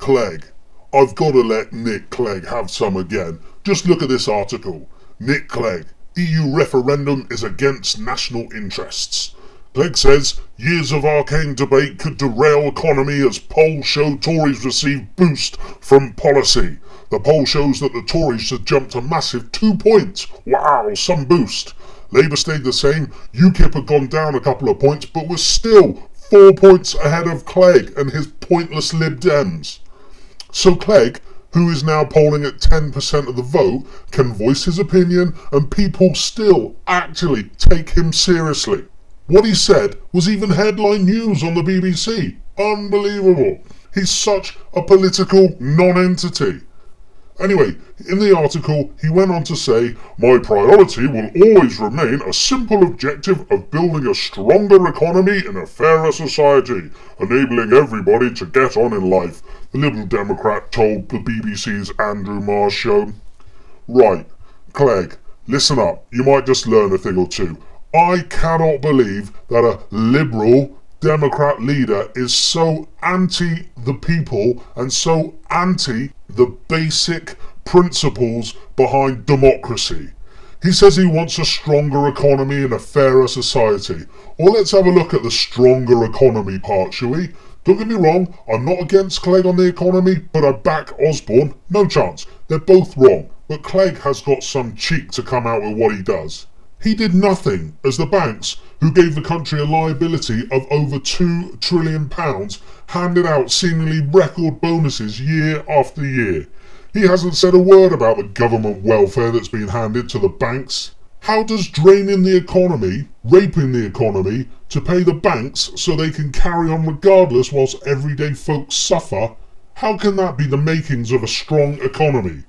Clegg. I've got to let Nick Clegg have some again. Just look at this article. Nick Clegg. EU referendum is against national interests. Clegg says years of arcane debate could derail economy as polls show Tories receive boost from policy. The poll shows that the Tories have jumped a massive 2 points. Wow, some boost. Labour stayed the same. UKIP had gone down a couple of points, but was still 4 points ahead of Clegg and his pointless Lib Dems. So Clegg, who is now polling at 10% of the vote, can voice his opinion and people still actually take him seriously. What he said was even headline news on the BBC. Unbelievable. He's such a political non-entity. Anyway, in the article, he went on to say, "My priority will always remain a simple objective of building a stronger economy in a fairer society, enabling everybody to get on in life," the Liberal Democrat told the BBC's Andrew Marr show. Right, Clegg, listen up, you might just learn a thing or two. I cannot believe that a Liberal Democrat leader is so anti the people and so anti the basic principles behind democracy. He says he wants a stronger economy and a fairer society. Well, let's have a look at the stronger economy part, shall we? Don't get me wrong, I'm not against Clegg on the economy, but I back Osborne. No chance. They're both wrong. But Clegg has got some cheek to come out with what he does. He did nothing as the banks, who gave the country a liability of over £2 trillion, handed out seemingly record bonuses year after year. He hasn't said a word about the government welfare that's been handed to the banks. How does draining the economy, raping the economy, to pay the banks so they can carry on regardless whilst everyday folks suffer, how can that be the makings of a strong economy?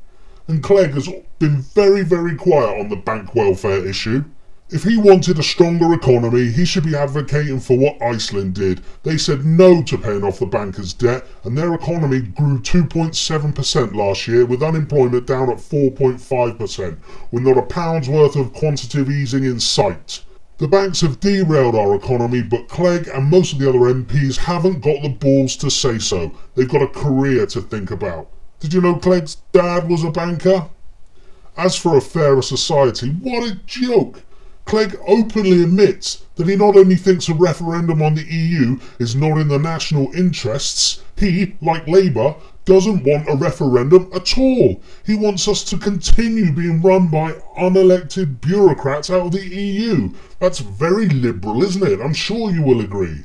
And Clegg has been very, very quiet on the bank welfare issue. If he wanted a stronger economy, he should be advocating for what Iceland did. They said no to paying off the bankers' debt, and their economy grew 2.7% last year, with unemployment down at 4.5%, with not a pound's worth of quantitative easing in sight. The banks have derailed our economy, but Clegg and most of the other MPs haven't got the balls to say so. They've got a career to think about. Did you know Clegg's dad was a banker? As for a fairer society, what a joke! Clegg openly admits that he not only thinks a referendum on the EU is not in the national interests, he, like Labour, doesn't want a referendum at all. He wants us to continue being run by unelected bureaucrats out of the EU. That's very liberal, isn't it? I'm sure you will agree.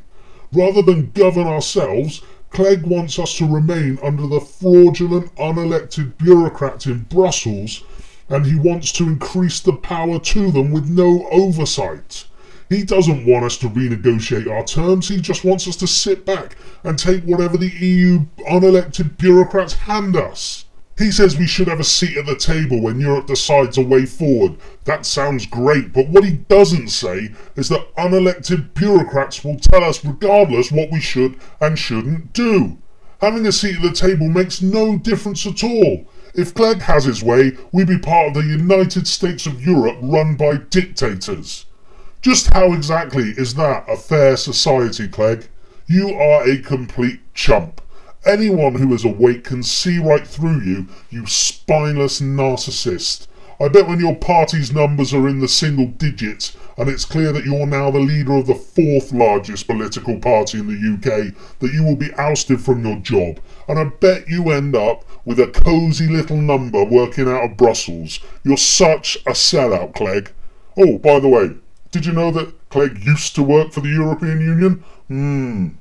Rather than govern ourselves, Clegg wants us to remain under the fraudulent unelected bureaucrats in Brussels, and he wants to increase the power to them with no oversight. He doesn't want us to renegotiate our terms, he just wants us to sit back and take whatever the EU unelected bureaucrats hand us. He says we should have a seat at the table when Europe decides a way forward. That sounds great, but what he doesn't say is that unelected bureaucrats will tell us regardless what we should and shouldn't do. Having a seat at the table makes no difference at all. If Clegg has his way, we'd be part of the United States of Europe run by dictators. Just how exactly is that a fair society, Clegg? You are a complete chump. Anyone who is awake can see right through you, you spineless narcissist. I bet when your party's numbers are in the single digits, and it's clear that you're now the leader of the fourth largest political party in the UK, that you will be ousted from your job. And I bet you end up with a cosy little number working out of Brussels. You're such a sellout, Clegg. Oh, by the way, did you know that Clegg used to work for the European Union?